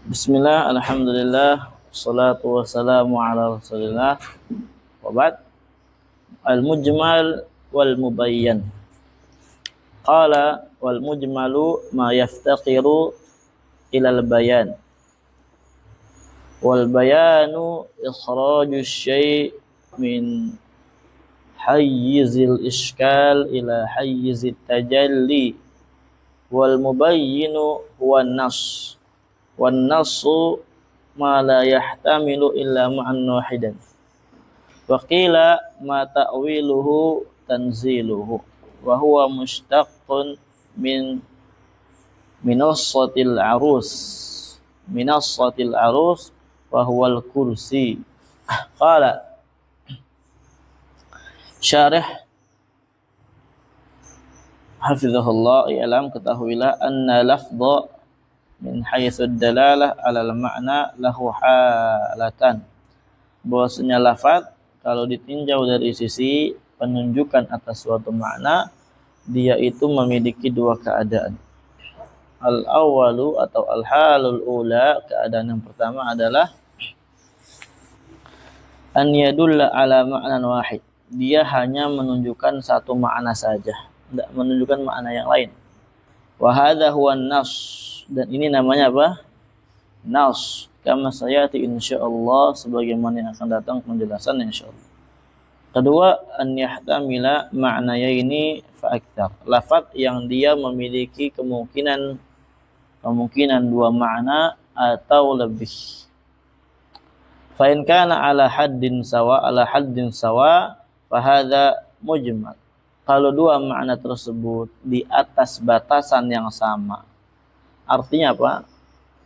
Bismillah, alhamdulillah, salatu wassalamu ala rasulillah. Wa ba'd. Al-mujmal wal mubayyan. Qala wal mujmalu ma yaftaqiru ilal bayan. Wal bayanu ikhraju syai' min hayyizil iskal ila hayyizit tajalli. Wal mubayyinu huwa nas. Wan nasu ma la yahtamilu illa ma'an wahidan. Wa qila ma ta'wiluhu tanziluhu wa huwa mushtaqqun min minassatil arus wa huwa al-kursi. Qala syarih hafizahullah, i'lam, ketahuilah, anna lafdha min haitsu dalalah alal ma'na lahu halatan, bahwasanya lafaz kalau ditinjau dari sisi penunjukan atas suatu makna, dia itu memiliki dua keadaan. Al awalu atau al halul ula, keadaan yang pertama adalah an yadulla ala ma'nan wahid, dia hanya menunjukkan satu makna saja, tidak menunjukkan makna yang lain. Wa hadza huwa an-nas, dan ini namanya apa? Nas. Kama sayati insyaallah, sebagaimana yang akan datang penjelasan insyaallah. Kedua, an yahtamila ma'nayaini fa aktsar, lafaz yang dia memiliki kemungkinan dua makna atau lebih. Fa in kana ala haddin sawa fa hadza mujmal. Kalau dua makna tersebut di atas batasan yang sama, artinya apa?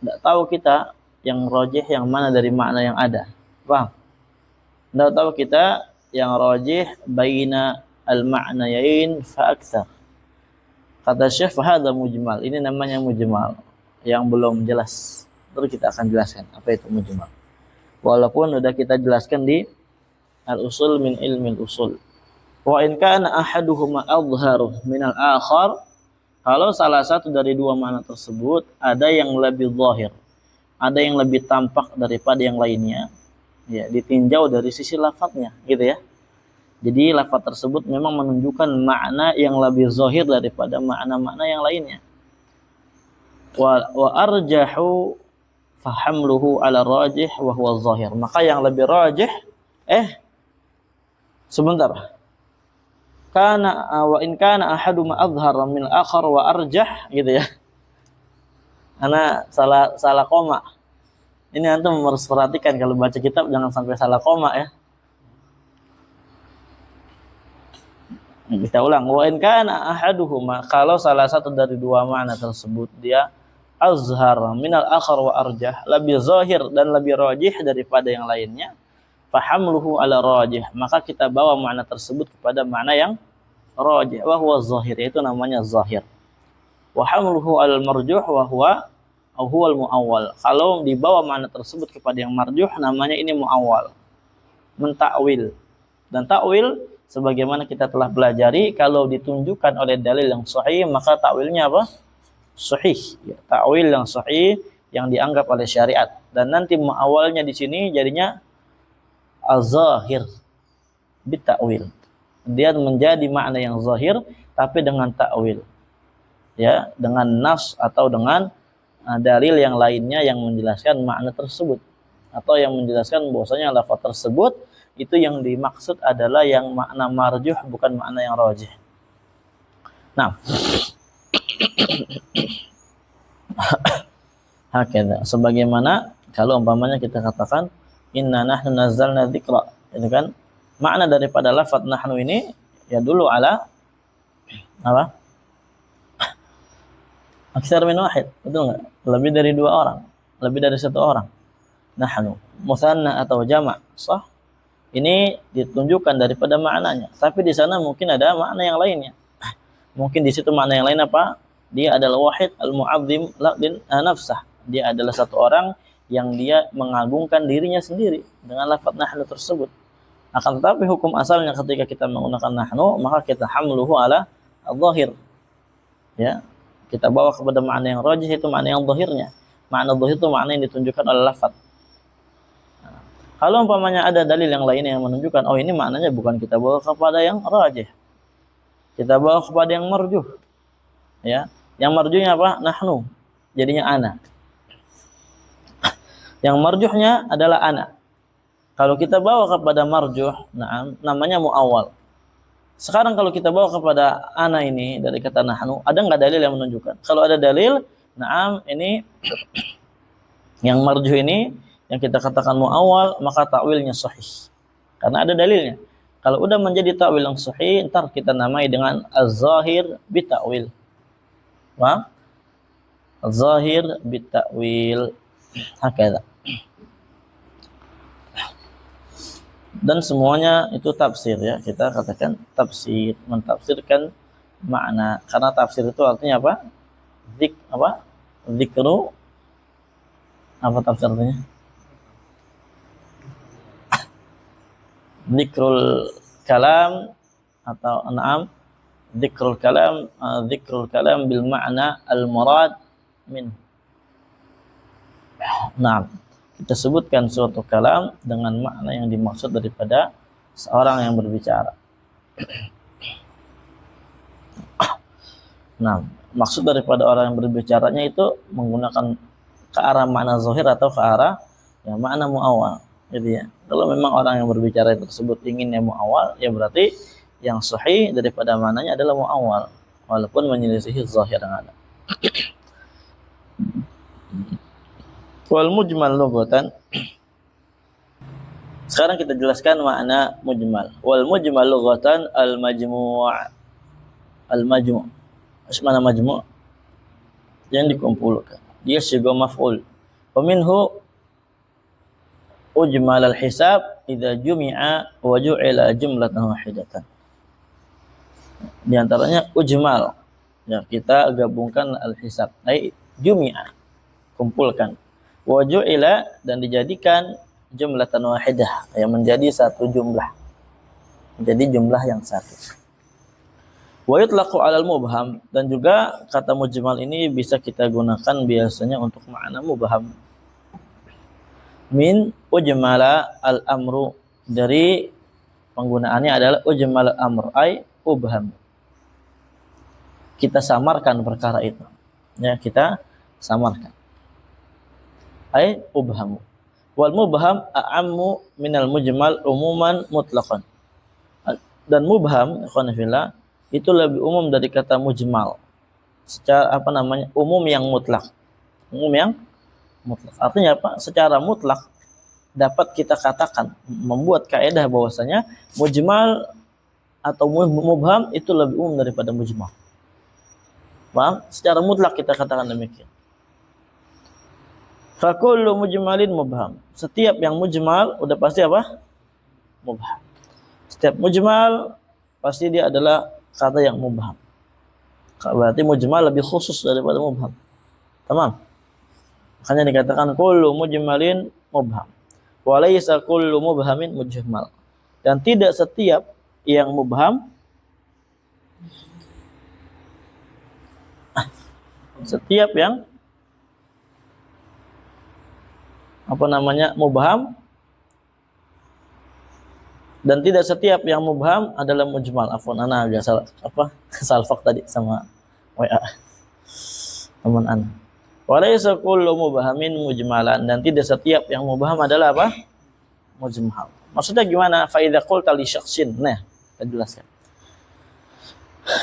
Tidak tahu kita yang rajih yang mana dari makna yang ada. Paham? Tidak tahu kita yang rajih baina al-ma'nayain fa aktsar. Kata Syekh, hadza mujmal. Ini namanya mujmal, yang belum jelas. Terus kita akan jelaskan apa itu mujmal. Walaupun sudah kita jelaskan di al-usul min ilmi al-usul. Wa in kana ahaduhuma adhharu min al-akhar, kalau salah satu dari dua makna tersebut ada yang lebih zahir, ada yang lebih tampak daripada yang lainnya, ya, ditinjau dari sisi lafadznya, gitu ya. Jadi lafadz tersebut memang menunjukkan makna yang lebih zahir daripada makna-makna yang lainnya. Wa arjahu fahamluhu ala rajih wa huwa zahir. Maka yang lebih rajih, sebentar. Kana wa in kana ahaduma adhhar min akhar wa arjah, gitu ya. Ana salah koma. Ini antum harus perhatikan kalau baca kitab, jangan sampai salah koma ya. Kita ulang, wa in kana ahaduhuma, kalau salah satu dari dua makna tersebut dia azhar minal akhar wa arjah, lebih zahir dan lebih rajih daripada yang lainnya, fahamluhu ala rajih, maka kita bawa makna tersebut kepada makna yang rajih, wa huwa zahir, itu namanya zahir. Wa hamluhu al marjuh wa huwa al muawwal, kalau dibawa makna tersebut kepada yang marjuh, namanya ini muawwal, mentakwil. Dan takwil sebagaimana kita telah pelajari, kalau ditunjukkan oleh dalil yang sahih, maka takwilnya apa? Sahih, ya, takwil yang sahih yang dianggap oleh syariat. Dan nanti muawwalnya di sini jadinya az-zahir bitakwil. Dia menjadi makna yang zahir tapi dengan takwil, ya, dengan nas atau dengan dalil yang lainnya yang menjelaskan makna tersebut, atau yang menjelaskan bahwasanya lafaz tersebut itu yang dimaksud adalah yang makna marjuh, bukan makna yang rajih. Nah, hakeza, sebagaimana kalau umpamanya kita katakan inna nahnu nazzalna dzikra, itu kan makna daripada lafaz nahnu ini ya dulu ala apa? Aksar min wahid, betul enggak? Lebih dari dua orang, lebih dari satu orang. Nahnu musanna atau jama', sah? Ini ditunjukkan daripada maknanya, tapi di sana mungkin ada makna yang lainnya. Mungkin di situ makna yang lain apa? Dia adalah wahid al-mu'azzim laqin nafsah. Dia adalah satu orang yang dia mengagungkan dirinya sendiri dengan lafaz nahnu tersebut. Akan tetapi hukum asalnya ketika kita menggunakan nahnu, maka kita hamluhu ala al-zahir. Ya, kita bawa kepada makna yang rajih, itu makna yang zahirnya. Makna zahir itu makna yang ditunjukkan oleh lafaz. Kalau umpamanya ada dalil yang lain yang menunjukkan, oh ini maknanya bukan, kita bawa kepada yang rajih. Kita bawa kepada yang marjuh. Ya. Yang marjuhnya apa? Nahnu. Jadinya ana. Yang marjuhnya adalah ana. Kalau kita bawa kepada marjuh, namanya muawwal. Sekarang kalau kita bawa kepada ana ini dari kata nahnu, ada enggak dalil yang menunjukkan? Kalau ada dalil, ini yang marjuh ini yang kita katakan muawwal, maka takwilnya sahih. Karena ada dalilnya. Kalau udah menjadi takwil yang sahih, ntar kita namai dengan az-zahir bitakwil. Paham? Az-zahir bitakwil. Hakala. Dan semuanya itu tafsir ya. Kita katakan tafsir, mentafsirkan makna. Karena tafsir itu artinya apa? Zikru. Apa tafsir artinya? Zikrul kalam atau zikrul kalam bil ma'na al murad min. Kita sebutkan suatu kalam dengan makna yang dimaksud daripada seorang yang berbicara. Maksud daripada orang yang berbicaranya itu menggunakan ke arah makna zahir atau ke arah makna muawwal. Jadi kalau memang orang yang berbicara tersebut inginnya muawwal, ya berarti yang sahih daripada maknanya adalah muawwal, walaupun menyelisihi zahir yang ada. Wal mujmal lughatan. Sekarang kita jelaskan makna mujmal. Wal mujmal lughatan al majmu'. Al majmu'. Mana majmu'? Yang dikumpulkan. Dia siga maf'ul. Wa minhu ujmal al hisab idza jumi'a wa ju'ila jumlatan wahidatan. Di antaranya ujmal. Ya, kita gabungkan al hisab. Ai jumi'a, kumpulkan. Wa ju'ila, dan dijadikan jumlatan wahidah, yang menjadi satu jumlah. Menjadi jumlah yang satu. Wa yutlaqu 'alal mubham, dan juga kata mujmal ini bisa kita gunakan biasanya untuk makna mubham. Min ujmala al-amru, dari penggunaannya adalah ujmal al-amr ay ubham. Kita samarkan perkara itu. Ya, kita samarkan. Ay ubham. Wal mubham a'ammu minal mujmal umuman mutlaqan. Dan mubham, ikhwan fillah, itu lebih umum dari kata mujmal. Secara umum yang mutlak. Umum yang mutlak. Artinya apa? Secara mutlak dapat kita katakan, membuat kaidah bahwasanya mujmal atau mubham itu lebih umum daripada mujmal. Paham? Secara mutlak kita katakan demikian. Fa kullu mujmalin mubham. Setiap yang mujmal udah pasti apa? Mubham. Setiap mujmal pasti dia adalah kata yang mubham. Berarti mujmal lebih khusus daripada mubham. Tamam? Makanya dikatakan kullu mujmalin mubham. Wa laysa kullu mubhamin mujmal. Dan tidak setiap yang mubham setiap yang mubham, dan tidak setiap yang mubham adalah mujmal. Afwan, ana agak salfak tadi sama WA teman ana. Walaysa kullu mubhamin mujmalan, dan tidak setiap yang mubham adalah apa? Mujmal. Maksudnya gimana? Fa idza qulta li syakhsin. Nah, kita jelaskan.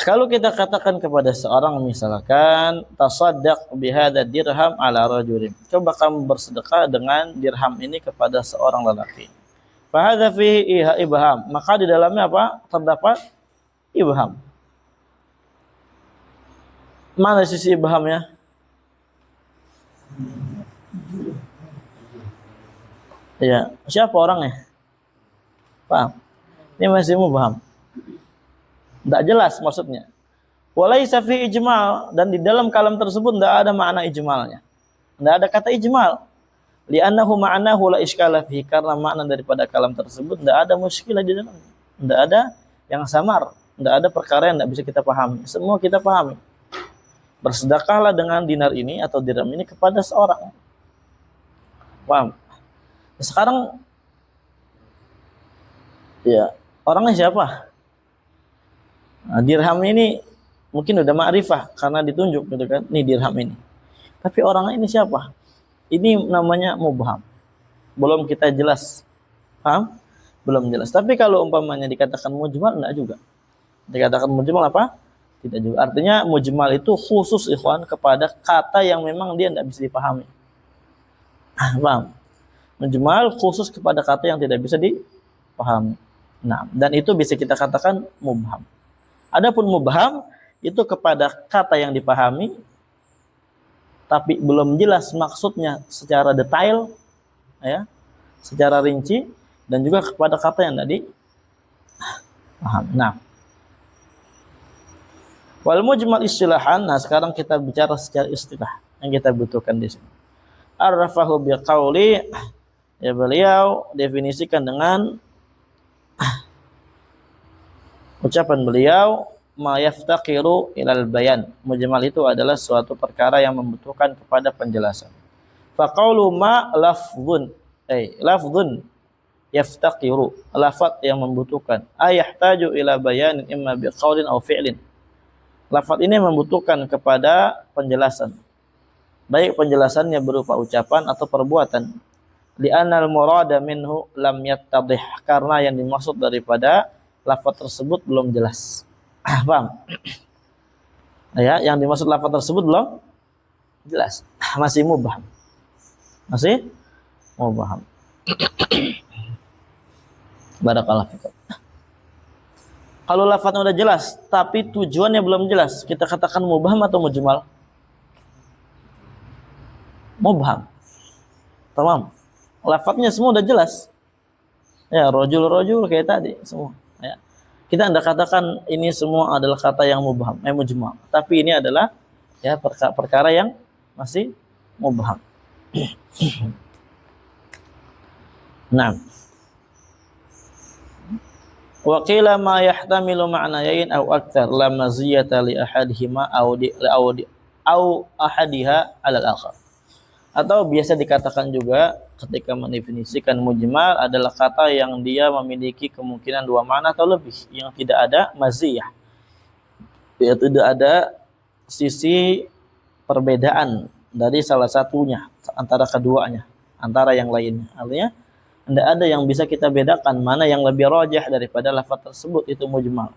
Kalau kita katakan kepada seorang, misalkan tasaddaq bihadza dirham ala rajulin, coba kamu bersedekah dengan dirham ini kepada seorang lelaki. Fa hadza fihi ibham, maka di dalamnya apa? Terdapat ibham. Mana sisi ibhamnya? Ya, siapa orangnya? Paham? Ini masih mubham. Tidak jelas maksudnya. Walaysa fi ijmal, dan di dalam kalam tersebut tidak ada makna ijmalnya. Tidak ada kata ijmal. Li'annahu ma'nahu la iskala fihi, karena makna daripada kalam tersebut tidak ada muskilah di dalamnya. Tidak ada yang samar, tidak ada perkara yang tidak bisa kita pahami. Semua kita pahami. Bersedekahlah dengan dinar ini atau dirham ini kepada seorang. Paham? Sekarang ya, orangnya siapa? Nah, dirham ini mungkin udah ma'rifah karena ditunjuk gitu kan, ini dirham ini. Tapi orangnya ini siapa? Ini namanya mubham. Belum kita jelas. Paham? Belum jelas. Tapi kalau umpamanya dikatakan mujmal, enggak juga. Dikatakan mujmal apa? Tidak juga. Artinya mujmal itu khusus ikhwan kepada kata yang memang dia enggak bisa dipahami. Paham? Mujmal khusus kepada kata yang tidak bisa dipahami. Nah, dan itu bisa kita katakan mubham. Adapun mubham itu kepada kata yang dipahami tapi belum jelas maksudnya secara detail, ya, secara rinci, dan juga kepada kata yang tadi paham. Nah, wal mujmal istilahan. Nah, sekarang kita bicara secara istilah yang kita butuhkan di sini. Arrafahu biqauli, ya, beliau definisikan dengan ucapan beliau, ma yaftaqiru ilal bayan. Mujmal itu adalah suatu perkara yang membutuhkan kepada penjelasan. Fa qaulu ma lafdhun, lafdhun yaftaqiru, lafaz yang membutuhkan, ayahtaju ila bayanin imma biqaulin aw fi'lin. Lafaz ini membutuhkan kepada penjelasan, baik penjelasannya berupa ucapan atau perbuatan. Li'annal murada minhu lam yattadih, karena yang dimaksud daripada lafaz tersebut belum jelas. Paham? Ya, yang dimaksud lafaz tersebut belum jelas, masih mubham. Masih mubham. Barakallahu fikum. Kalau lafaznya udah jelas tapi tujuannya belum jelas, kita katakan mubham atau mujmal? Mubham. Tamam. Lafaznya semua udah jelas. Ya, rojul kayak tadi semua, ya. Kita tidak katakan ini semua adalah kata yang mubham, mujmal. Tapi ini adalah, ya, perkara yang masih mubham. Nah, wa qila ma yahtamilu ma'nayain aw aktsar la maziyata li ahadihima aw ahadiha 'ala al-akhar. Atau biasa dikatakan juga ketika mendefinisikan mujmal adalah kata yang dia memiliki kemungkinan dua makna atau lebih, yang tidak ada maziyah, ya, tidak ada sisi perbedaan dari salah satunya antara keduanya, antara yang lainnya. Artinya tidak ada yang bisa kita bedakan mana yang lebih rajih daripada lafaz tersebut, itu mujmal.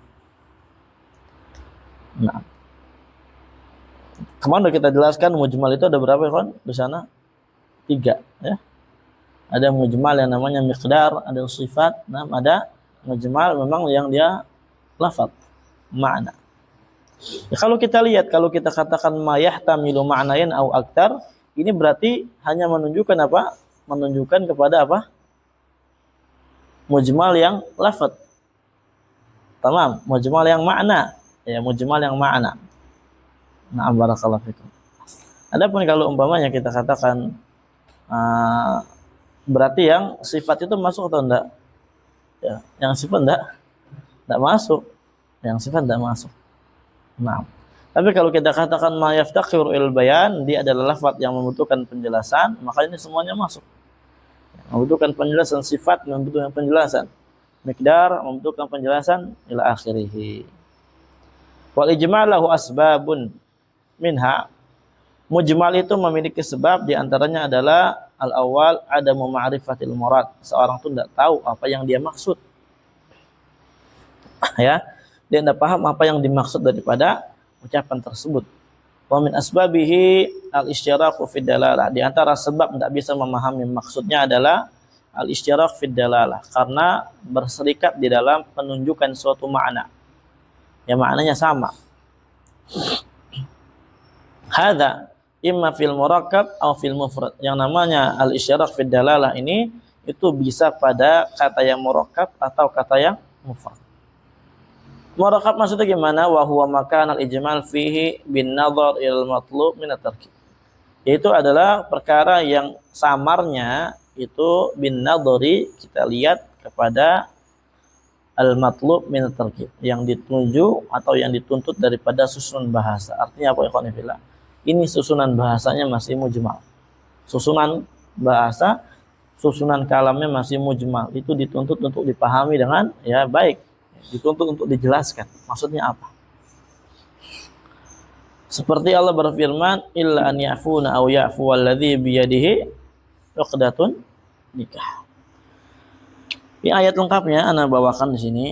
Nah, kemarin kita jelaskan mujmal itu ada berapa kan di sana? 3, ya. Ada mujmal yang namanya miqdar, ada sifat, nah, ada mujmal memang yang dia lafaz, makna. Ya, kalau kita lihat, kalau kita katakan ma yahtamilu ma'nain au aktar, ini berarti hanya menunjukkan apa? Menunjukkan kepada apa? Mujmal yang lafaz. Tamam, mujmal yang makna, ya, mujmal yang makna. Nah, barakallahu fikum. Adapun kalau umpamanya kita katakan berarti yang sifat itu masuk atau enggak? Ya, yang sifat enggak masuk. Yang sifat enggak masuk. Nah, tapi kalau kita katakan ma yaftaqiru il bayan, dia adalah lafaz yang membutuhkan penjelasan, maka ini semuanya masuk. Membutuhkan penjelasan sifat, membutuhkan penjelasan miqdar, membutuhkan penjelasan ila akhirih. Wal ijma' lahu asbabun minha, mujmal itu memiliki sebab, di antaranya adalah al-awwal adamu ma'rifatil murad, seorang itu tidak tahu apa yang dia maksud. Ya, dia tidak paham apa yang dimaksud daripada ucapan tersebut. Wa min asbabihi al-isyraqu fid dalalah, di antara sebab tidak bisa memahami maksudnya adalah al-isyraq fid dalalah, karena berserikat di dalam penunjukan suatu makna. Ya, maknanya sama. Hadza imma fil murakkab atau fil mufrad. Yang namanya al-isyraq fid dalalah ini itu bisa pada kata yang murakkab atau kata yang mufrad. Murakkab maksudnya gimana? Wa huwa makan al-ijmal fihi bin nadhar ilal matlub min at-tarkib. Itu adalah perkara yang samarnya itu bin nadhari, kita lihat kepada al-matlub min at-tarkib, yang dituju atau yang dituntut daripada susunan bahasa. Artinya apa, ikhwan fillah? Ini susunan bahasanya masih mujmal. Susunan bahasa, susunan kalamnya masih mujmal. Itu dituntut untuk dipahami dengan ya baik. Dituntut untuk dijelaskan. Maksudnya apa? Seperti Allah berfirman, illa an ya'funa aw ya'fu alladzi biyadihi 'uqdatun nikah. Ini ayat lengkapnya ana bawakan di sini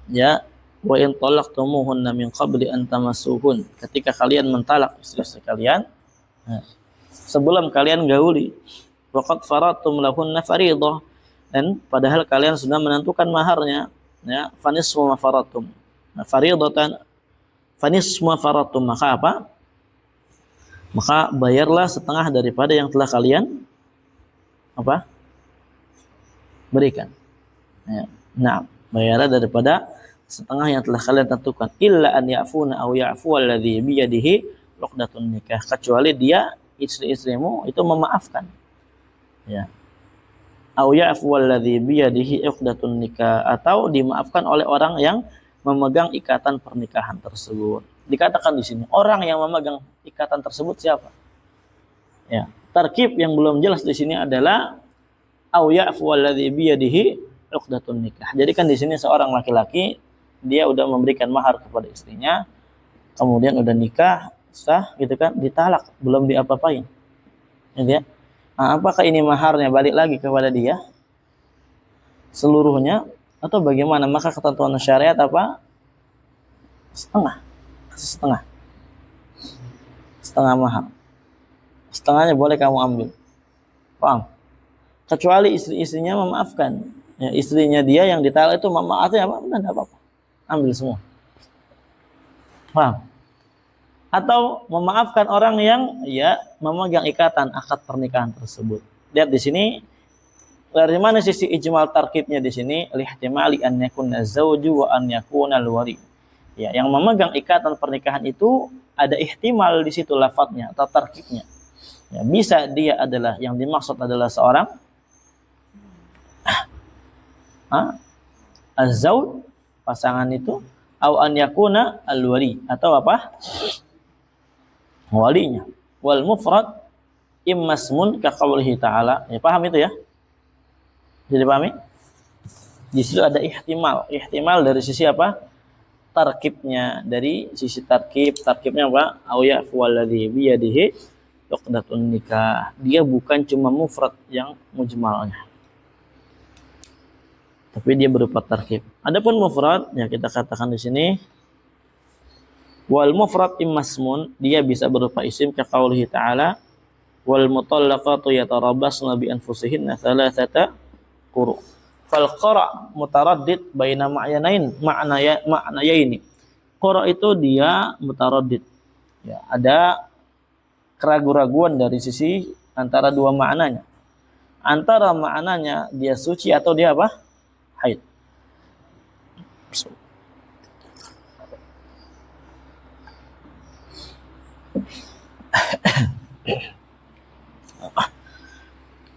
ya, wa in talaqtumuhunna min qabli an tamassuhun, ketika kalian mentalak istri-istri kalian sebelum kalian gauli, waqad faradtum lahunna fariidah, dan padahal kalian sudah menentukan maharnya ya, fanisfu ma faradtum. Nah, fariidatan fanisfu ma faradtum, maka apa? Maka bayarlah setengah daripada yang telah kalian apa? Berikan. Ya. Nah, bayarlah daripada setengah yang telah kalian tentukan. Illa an ya'funa aw ya'fu alladzi biyadihi 'uqdatun nikah, kecuali dia istri-istrimu itu memaafkan. Ya. Aw ya'fu alladzi biyadihi 'uqdatun nikah, atau dimaafkan oleh orang yang memegang ikatan pernikahan tersebut. Dikatakan di sini orang yang memegang ikatan tersebut siapa? Ya. Tarkib yang belum jelas di sini adalah aw ya'fu alladzi biyadihi 'uqdatun nikah. Jadi kan di sini seorang laki-laki dia udah memberikan mahar kepada istrinya, kemudian udah nikah, sah gitu kan, ditalak, belum diapa-apain. Ya. Nah, apakah ini maharnya balik lagi kepada dia seluruhnya atau bagaimana? Maka ketentuan syariat apa? Setengah. Setengah. Setengah mahar. Setengahnya boleh kamu ambil. Paham? Kecuali istri-istrinya memaafkan. Ya, istrinya dia yang ditalak itu maafnya apa? Enggak apa-apa. Ambil semua. Paham? Atau memaafkan orang yang ya memegang ikatan akad pernikahan tersebut. Lihat di sini dari mana sisi ijmal tarkibnya di sini? Lihtimali an yakuna zawju wa an yakuna al-wari. Ya, yang memegang ikatan pernikahan itu ada ihtimal di situ lafadznya atau tarkibnya. Ya, bisa dia adalah yang dimaksud adalah seorang az-zawj, pasangan itu, au an yakuna al-wali, atau apa? Walinya. Wal mufrad immasmun ka qaulihi ta'ala. Ya, paham itu ya? Jadi pahami? Di situ ada ihtimal. Ihtimal dari sisi apa? Tarkibnya. Dari sisi tarkibnya apa? Au ya'fu alladzi bi yadihi 'uqdatun nikah. Dia bukan cuma mufrad yang mujmalnya, tapi dia berupa tarkib. Adapun mufrad, ya kita katakan di sini wal mufrad immasmun, dia bisa berupa isim ka qaulihi ta'ala wal mutallaqatu yatarabbasna bi anfusihinna thalathata quru. Fal qara mutaraddid baina ma'nayaini. Qara itu dia mutaraddid. Ya, ada keraguan-raguan dari sisi antara dua maknanya. Antara maknanya dia suci atau dia apa? Haid.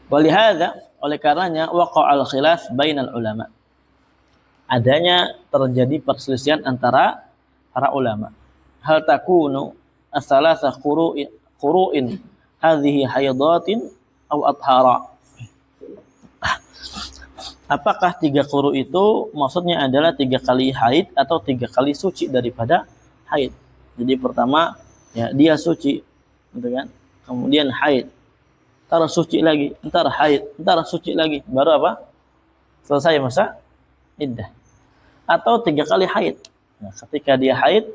Walihada, oleh karenanya waqa'al khilaf bainal ulama. Adanya terjadi perselisihan antara para ulama. Hal takunu as-salasah quru'in hadhihi haidatin aw athara. Apakah 3 quru itu maksudnya adalah 3 kali haid atau 3 kali suci daripada haid? Jadi pertama ya dia suci, gitu kan? Kemudian haid, entar suci lagi, entar haid, entar suci lagi, baru apa? Selesai masa iddah. Atau 3 kali haid. Nah, ketika dia haid,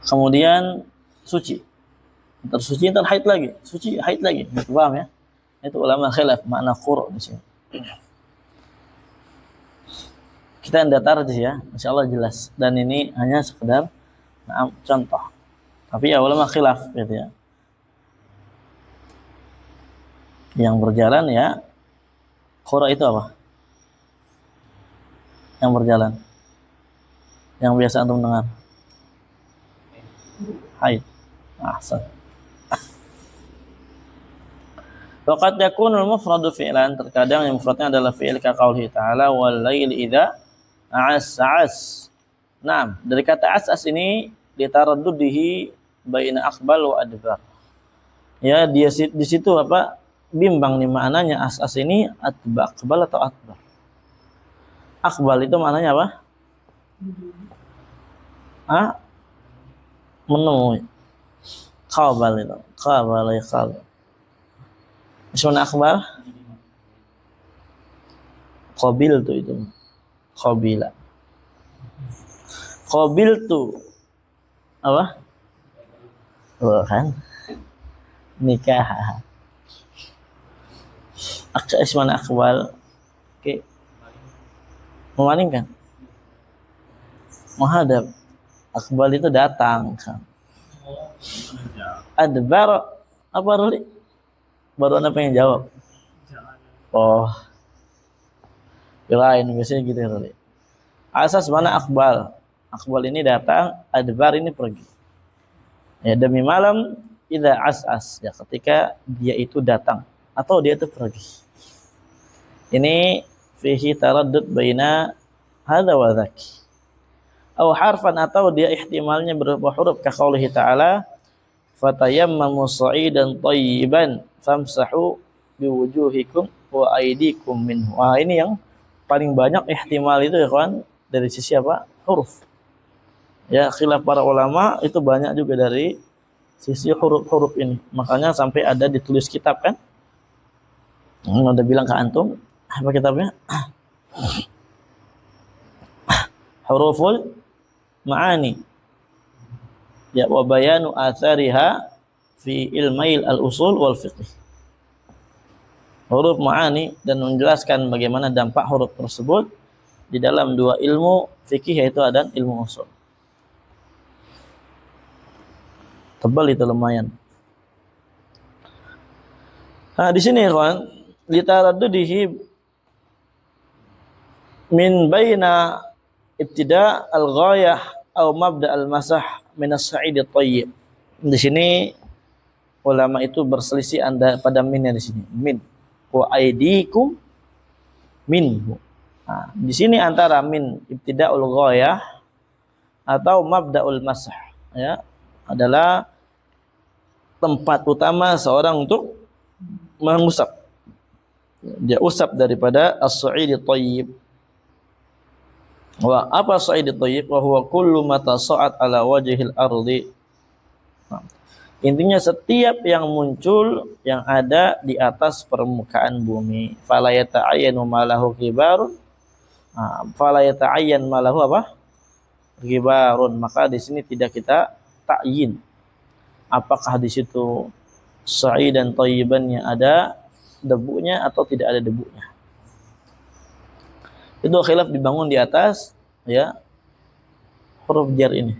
kemudian suci, entar suci, entar haid lagi, suci, haid lagi. Paham ya? Itu ulama khilaf makna quru di sini. Kita tidak tarjih ya, insyaallah jelas. Dan ini hanya sekedar contoh. Tapi ya ulama khilaf gitu ya. Yang berjalan ya quru itu apa? Yang berjalan. Yang biasa antum dengar. Haid. Ahsan. Waqad yakunul mufradu fi'lan, terkadang yang mufradnya adalah fi'il ka qaulih ta'ala wal laili idza a'as. Nah, dari kata as'as ini ditaraddudihi baina aqbal wa adbar. Ya, dia di situ apa? Bimbang nih maknanya as'as ini aqbal atau adbar. Aqbal itu maknanya apa? Menemui. Qabal itu. Qabal ya qabal. Ismuna akbar? Qabil tu itu. Qabila. Qabil tu apa? Kan? Nikah. Ismuna akbal. Oke. Memalingkan. Menghadap. Akbal itu datang kan. Adbar apa Ruli? Baru Anda pengen jawab. Oh. Kirain biasanya gitu ya Ruli. Asas mana akbal? Akbal ini datang, adbar ini pergi. Ya, demi malam idza as'as, ya ketika dia itu datang atau dia itu pergi. Ini fihi taraddud baina hadza wa dzaki. Aw harfan, atau dia ihtimalnya berupa huruf ka qaulihi ta'ala fatayammamu sa'idan thayyiban famsahu biwujuhikum wa aydikum minhu. Wah, ini yang paling banyak ihtimal itu ya kawan, dari sisi apa? Huruf. Ya, khilaf para ulama itu banyak juga dari sisi huruf-huruf ini. Makanya sampai ada ditulis kitab kan? Udah bilang ke antum, apa kitabnya? Huruful Ma'ani. Ya, wa bayanu athariha fi ilmail al-usul wal fiqh. Huruf ma'ani, dan menjelaskan bagaimana dampak huruf tersebut di dalam dua ilmu fikih, yaitu dan ilmu usul. Tebal itu lumayan. Nah, di sini kawan, litaraddudihi min baina ibtida al-ghayah atau mabda al-masah min as-sa'id at-tayyib. Di sini ulama itu berselisih pada minnya di sini. Min wa aydikum minhu. Nah, di sini antara min ibtida'ul ghayah atau mabda'ul masah, ya, adalah tempat utama seorang untuk mengusap. Dia usap daripada as-sa'id at-tayyib. Wa apa sa'id at-tayyib? Wa huwa kullu ma tasa'at ala wajhil ardi. Nah, intinya setiap yang muncul yang ada di atas permukaan bumi. Fala yata'ayyanu ma lahu ghibarun. Fala yata'ayyan ma lahu apa? Ghibarun. Maka di sini tidak kita ta'yin. Apakah di situ sa'id dan thayyibannya ada debunya atau tidak ada debunya. Itu khilaf dibangun di atas ya huruf jar ini.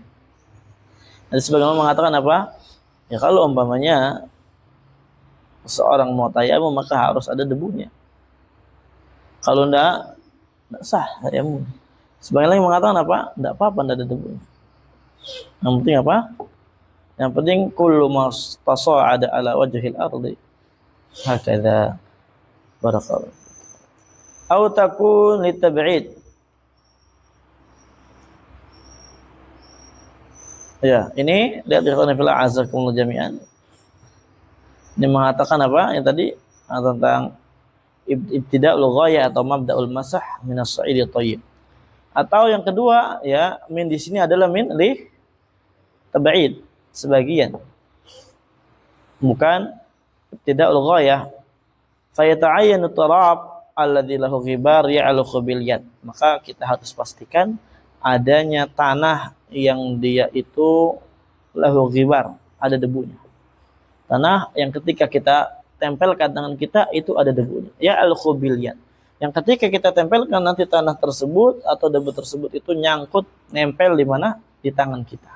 Ada sebagian mengatakan apa? Ya kalau umpamanya seorang mau tayamum maka harus ada debunya. Kalau enggak sah tayamum. Sebagian lagi mengatakan apa? Enggak apa-apa, enggak ada debunya. Yang penting apa? Yang penting kullu mastasa'ada ala wajhil ardi. Hakadha. Barakallahu. Au takun litab'id. Ya, ini lihat ikhwan fillah azakumullah jami'an. Ini mengatakan apa? Yang tadi tentang ibtida'ul ghayah atau mabda'ul masah min as-sa'id at-tayyib. Atau yang kedua, ya, min di sini adalah min li tab'id, sebagian. Bukan ibtida'ul ghayah. Fa yata'ayyanu tarab alladzi lahu ghibar ya'luqu bil yad. Maka kita harus pastikan adanya tanah yang dia itu lahu ghibar, ada debunya. Tanah yang ketika kita tempelkan tangan kita itu ada debunya. Ya'luqu bil yad. Yang ketika kita tempelkan nanti tanah tersebut atau debu tersebut itu nyangkut, nempel di mana? Di tangan kita.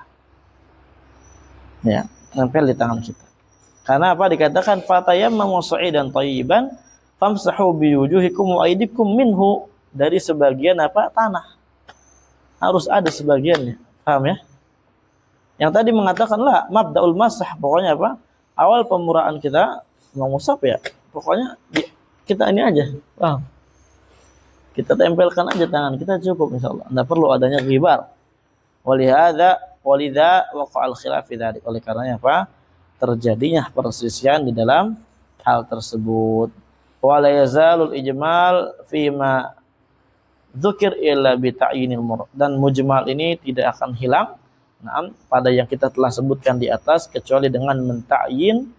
Ya, nempel di tangan kita. Karena apa dikatakan fatayammamu sa'idan thayyiban famsahu biwujuhikum wa aydikum minhu, dari sebagian apa? Tanah. Harus ada sebagiannya. Paham ya? Yang tadi mengatakan lah mabda'ul masah, pokoknya apa? Awal pemuraan kita mengusap ya, Pokoknya kita ini aja, paham? Kita tempelkan aja tangan kita cukup insyaallah. Enggak perlu adanya ghibar. Walidha waqa'al khilaf fi dzalik. Oleh karenanya apa? Terjadinya perselisihan di dalam hal tersebut. Wa la yazalul ijmal fi ma dzukir illa bi ta'yinil murad. Dan mujmal ini tidak akan hilang pada yang kita telah sebutkan di atas kecuali dengan mentakyin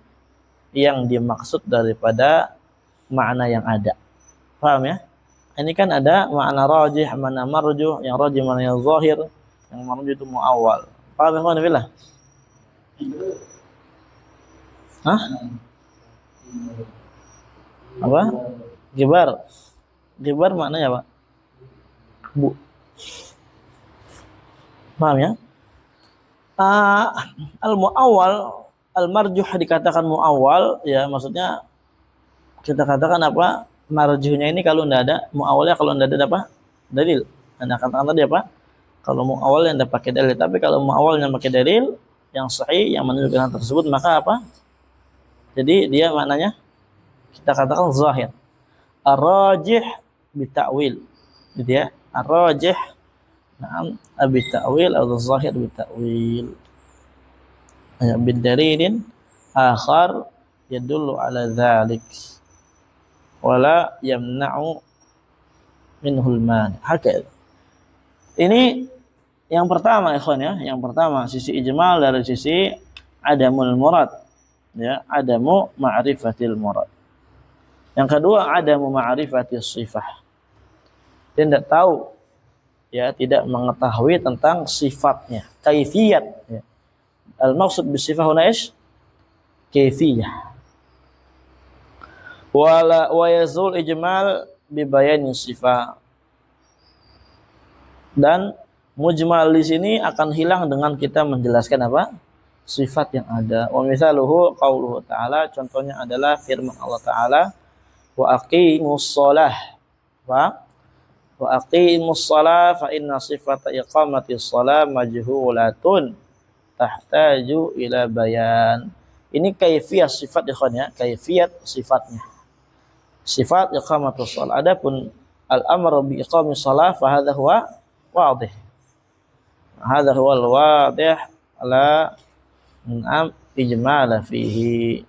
yang dimaksud daripada makna yang ada. Paham ya? Ini kan ada makna rajih, makna marjuh, yang rajih makna yang zahir, yang marjuh itu muawwal. Paham ya kawan billah? Hah? Apa? Gibar. Gibar maknanya apa? Bu. Paham ya? Al-muawwal, al-marjuh dikatakan muawwal, ya maksudnya kita katakan apa? Marjuhnya ini kalau tidak ada, muawwalnya kalau tidak ada apa? Dalil. Dan katakan tadi apa? Kalau muawwal yang tidak pakai dalil, tapi kalau muawwalnya pakai dalil yang sahih yang menunjukkan hal tersebut, maka apa? Jadi dia maknanya kita katakan zahir. Ar-rajih bita'wil. Gitu ya. Ar-rajih bita'wil atau zahir bita'wil. Ya, bidalilin akhar yadullu ala dzalik. Wala yamna'u minhul mani. Hakal. Ini yang pertama ikhwan ya, yang pertama sisi ijmal dari sisi adamul murad. Ya, adamu ma'rifatil murad. Yang kedua adamu ma'rifatis sifah. Dia tidak tahu, ya, tidak mengetahui tentang sifatnya, kaifiyat. Ya. Al-maksud bisifah huna ish? Kaifiyah. Wa yazul ijmal bi bayani sifat. Dan mujmal di sini akan hilang dengan kita menjelaskan apa? Sifat yang ada. Wa mithaluhu qauluhu ta'ala, contohnya adalah firman Allah Ta'ala, wa aqimus shalah. Wa aqimus shalah fa inna sifata iqamatis shalah majhulatun tahtaju ila bayan. Ini kaifiyah sifat ikhwan ya, kaifiyat sifatnya. Sifat iqamatus shalah. Adapun al-amru bi iqamis shalah fa hadha huwa wadih. Hadha huwa al-wadih ala ijmala fihi.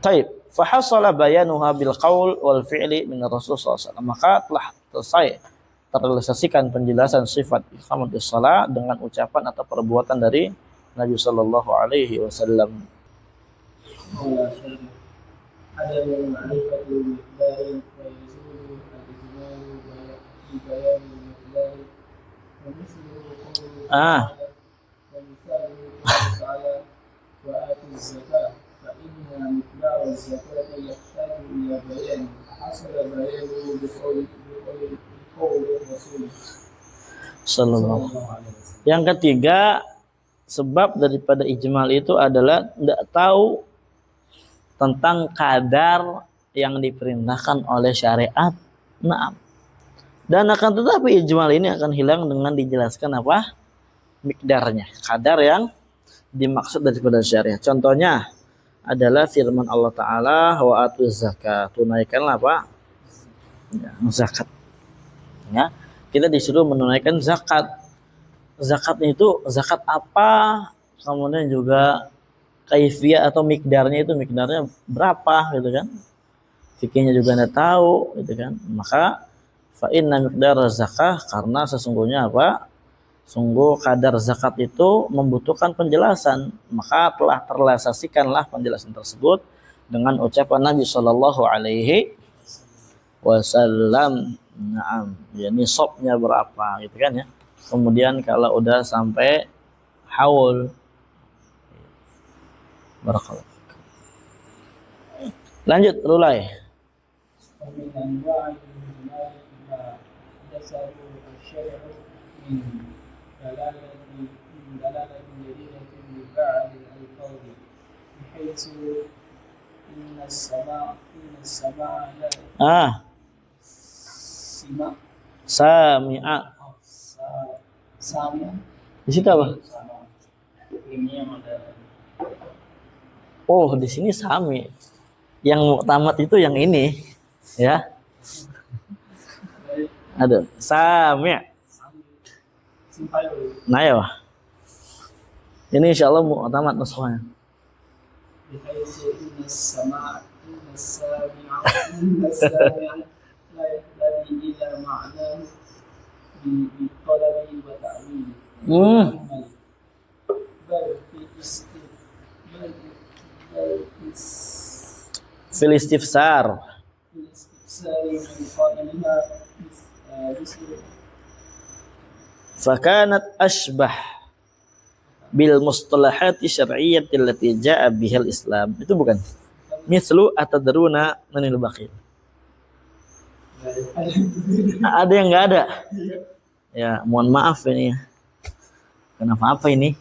Taib, fa hasala bayanuha bil qaul wal fi'li min Rasul sallallahu alaihi wasallam. Maka telah selesai terrealisasikan penjelasan sifat iqamatus shalah dengan ucapan atau perbuatan dari Nabi sallallahu alaihi wasallam. Ada yang ma'rifatul miqdari wa yazulu al-ijmalu bi bayani al-miqdari wa misluhu qawluhu wa mithaluhu ta'ala wa atu az-zakata fa inna miqdara az-zakati yahtaju ila bayan hasala bayanuhu bi qawli Rasul sallallahu alaihi wasallam. Yang ketiga, sebab daripada ijmal itu adalah tidak tahu tentang kadar yang diperintahkan oleh syariat. Naam. Dan akan tetapi ijmal ini akan hilang dengan dijelaskan apa? Mikdarnya, kadar yang dimaksud daripada syariat. Contohnya adalah firman Allah Ta'ala, wa atuz zakat, tunaikanlah apa? Ya, zakat. Ya, kita disuruh menunaikan zakat. Zakatnya itu zakat apa? Kemudian juga kaifiyah atau mikdarnya itu mikdarnya berapa gitu kan, fikihnya juga anda tahu gitu kan. Maka fa inna miqdar zakah, karena sesungguhnya apa, sungguh kadar zakat itu membutuhkan penjelasan, maka telah terrealisasikanlah penjelasan tersebut dengan ucapan Nabi Shallallahu Alaihi Wasallam. Naam, ya nisabnya berapa gitu kan ya. Kemudian kalau udah sampai haul. Barakallah. Lanjut, Rulai. Sami'a. Di situ apa? Ini yang ada. Oh, di sini sami. Yang muktamad itu yang ini, ya. Aduh, sami'. Nah ya, ini insya Allah muktamad nuskhanya. Fil istifsar. Fakanat ashbah bil mustalahati syar'iyyati allati ja'a bihal Islam. Itu bukan. Mislu atadruna manil bakhil. Ada yang enggak ada? Ya, mohon maaf ini ya. Kenapa apa ini?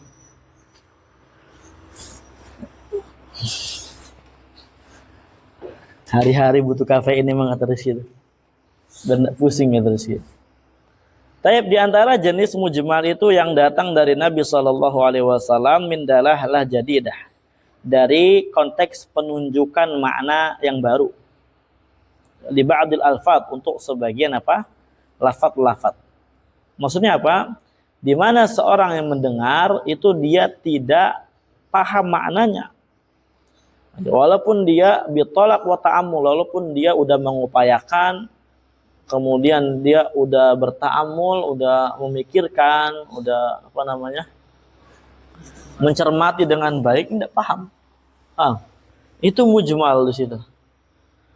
Hari-hari butuh kafe ini memang terus gitu. Dan enggak pusing ya terus gitu. Taib di antara jenis mujmal itu yang datang dari Nabi Shallallahu Alaihi Wasallam min dalahlah jadidah, dari konteks penunjukan makna yang baru di ba'dil alfat, untuk sebagian apa lafaz-lafaz. Maksudnya apa? Di mana seorang yang mendengar itu dia tidak paham maknanya, walaupun dia bitolak wa ta'ammul, walaupun dia udah mengupayakan, kemudian dia udah berta'amul, udah memikirkan, udah mencermati dengan baik, tidak paham. Itu mujmal di situ.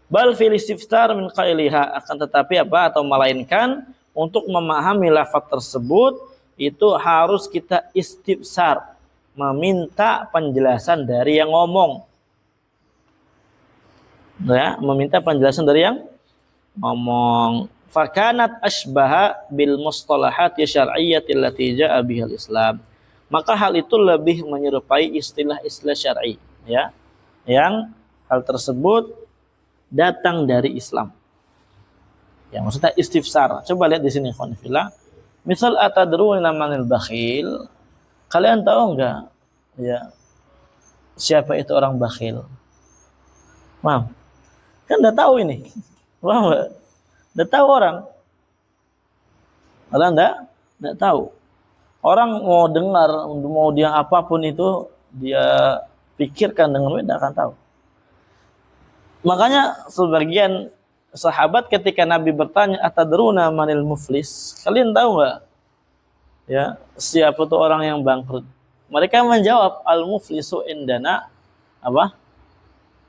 Bal fil istifsar min qailiha, akan tetapi atau melainkan untuk memahami lafaz tersebut itu harus kita istifsar, meminta penjelasan dari yang ngomong. Ya, meminta penjelasan dari yang ngomong. Fakanat ashbaha bil mustalahati syar'iyyati allati ja'a bihal Islam. Maka hal itu lebih menyerupai istilah-istilah syar'i, ya, yang hal tersebut datang dari Islam. Ya, maksudnya istifsar. Coba lihat di sini, khonifillah. Misal atadruna manil bakhil. Kalian tahu enggak, ya, siapa itu orang bakhil? Paham? Kan udah tahu ini. Paham enggak? Udah tahu orang enggak tahu. Orang mau dengar, mau dia apapun itu, dia pikirkan dengan baik, tidak akan tahu. Makanya sebagian sahabat ketika Nabi bertanya, atadruna manil muflis, kalian tahu enggak, ya, siapa tuh orang yang bangkrut? Mereka menjawab, al muflisu indana apa?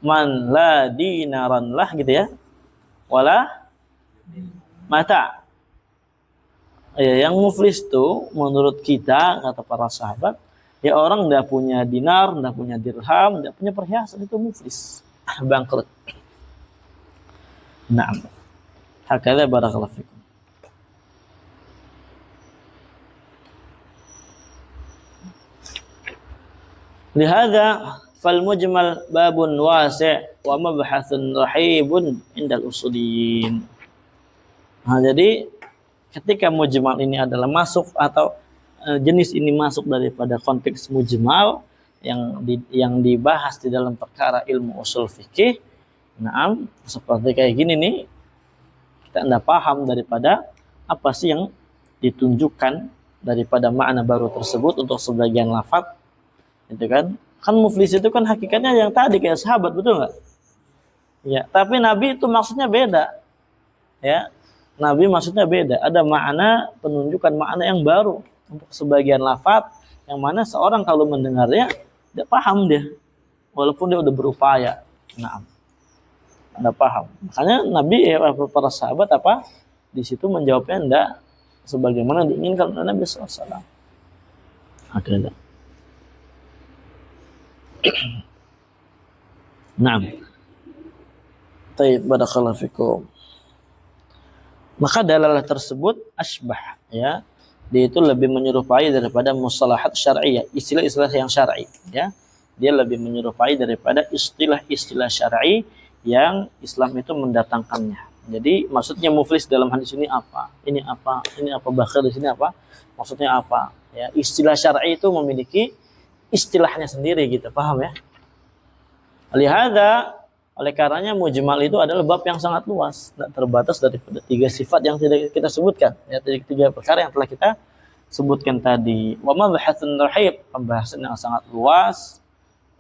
Man la dinaran lah, gitu ya. Wala mata. Ya, yang muflis itu menurut kita, kata para sahabat, ya orang enggak punya dinar, enggak punya dirham, enggak punya perhiasan, itu muflis, bangkrut. Naam. Hakala barakallahu fikum. Lihada fal mujmal babun wasi' wa mabhathun rahibun indal usuliyin. Nah, jadi ketika mujmal ini adalah masuk atau jenis ini masuk daripada konteks mujmal yang dibahas di dalam perkara ilmu usul fikih. Naam, seperti kayak gini nih, kita tidak paham daripada apa sih yang ditunjukkan daripada makna baru tersebut untuk sebagian lafaz, itu kan? Kan muflis itu kan hakikatnya yang tadi kayak sahabat, betul nggak? Ya, tapi Nabi itu maksudnya beda, ya. Nabi maksudnya beda, ada makna, penunjukan makna yang baru untuk sebagian lafaz, yang mana seorang kalau mendengarnya tidak paham dia, walaupun dia udah berupaya. Nah, anda paham. Makanya Nabi, para sahabat di situ menjawabnya enggak sebagaimana diinginkan oleh Nabi SAW. Akhirnya. Naam. Taib, barakallahu fikum. Maka dalalah tersebut asbah, ya, dia itu lebih menyerupai daripada mustalahat syar'iyyah, istilah-istilah yang syar'i, ya. Dia lebih menyerupai daripada istilah-istilah syar'i yang Islam itu mendatangkannya. Jadi maksudnya muflis dalam hadis ini apa? Ini apa? Ini apa? Bakhil di sini apa? Maksudnya apa? Ya, istilah syar'i itu memiliki istilahnya sendiri gitu, paham ya? Lihada Oleh karenanya mujmal itu adalah bab yang sangat luas, tidak terbatas daripada 3 sifat yang tidak kita sebutkan, ya, 3 perkara yang telah kita sebutkan tadi. Wa mabhasun rahib, pembahasan yang sangat luas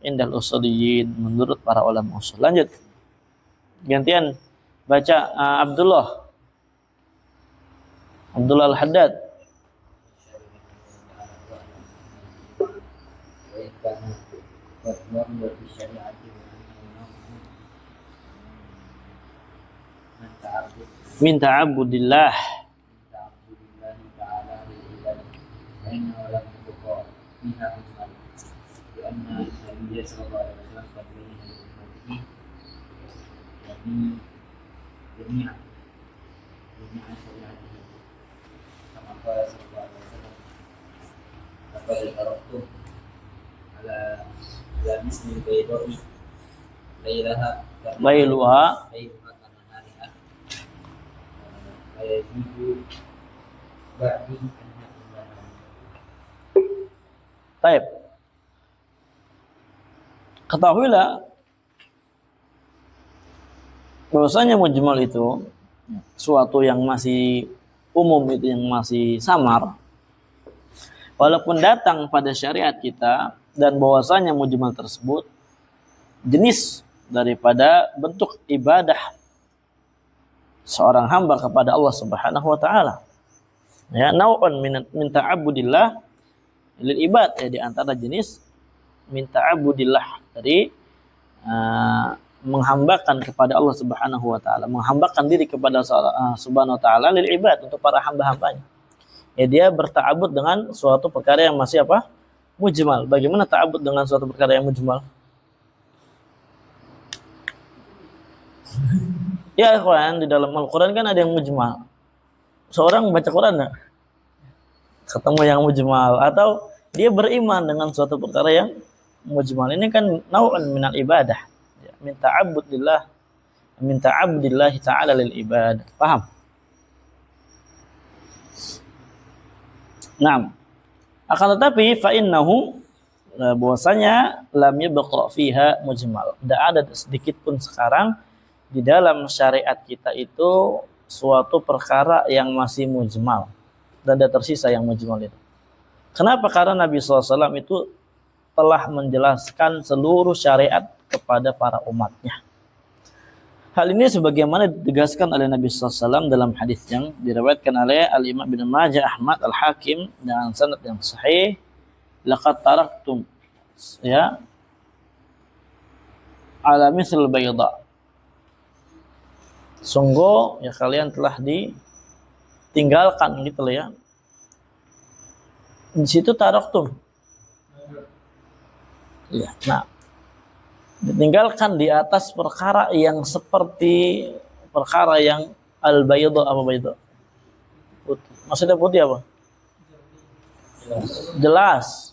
indal usuliyin, menurut para ulama usul. Lanjut. Gantian baca Abdullah Al-Haddad. Min ta'abbudillah lailuha Taib. Ketahuilah bahwasanya mujmal itu suatu yang masih umum, itu yang masih samar, walaupun datang pada syariat kita, dan bahwasanya mujmal tersebut jenis daripada bentuk ibadah seorang hamba kepada Allah Subhanahu wa taala. Ya, nau'un min ta'abbudillah lil ibad, ya, di antara jenis min ta'abbudillah, dari menghambakan kepada Allah Subhanahu wa taala, menghambakan diri kepada Subhanahu wa taala lil ibad, untuk para hamba-hambanya. Ya, dia berta'abbud dengan suatu perkara yang masih apa? Mujmal. Bagaimana ta'abbud dengan suatu perkara yang mujmal? Ya, ikhwan, di dalam Al-Qur'an kan ada yang mujmal. Seorang membaca Quran enggak? Ketemu yang mujmal, atau dia beriman dengan suatu perkara yang mujmal. Ini kan nau'an minal ibadah. Ya, min ta'abbudillah ta'ala lil ibadah. Paham? Naam. Akan tetapi fa innahu, bahwasanya lam yabqa fiha mujmal. Tidak ada sedikit pun sekarang di dalam syariat kita itu suatu perkara yang masih mujmal, dan ada tersisa yang mujmal itu. Kenapa? Karena Nabi SAW itu telah menjelaskan seluruh syariat kepada para umatnya. Hal ini sebagaimana ditegaskan oleh Nabi SAW dalam hadis yang diriwayatkan oleh Al-Imam Ibnu Majah, Ahmad, Al-Hakim dengan sanad yang sahih. Laqad taraktum, ya, ala misl bayda. Sungguh, ya, kalian telah ditinggalkan, gitu loh, ya. Di situ taraktum. Ya, nah, ditinggalkan di atas perkara yang seperti perkara yang al-bayda, apa bayda? Putih. Maksudnya putih apa? Jelas.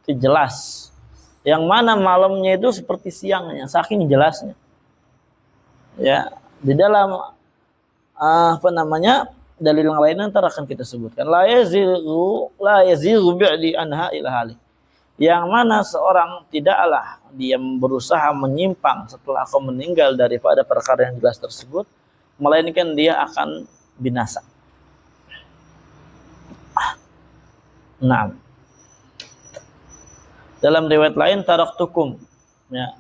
Itu jelas. Yang mana malamnya itu seperti siangnya, saking jelasnya. Ya, di dalam dalil yang lain nanti akan kita sebutkan. La yazighu bi'di anha ila halik. Yang mana seorang tidaklah dia berusaha menyimpang setelah aku meninggal daripada perkara yang jelas tersebut, melainkan dia akan binasa. Nah, dalam riwayat lain taraktukum, ya,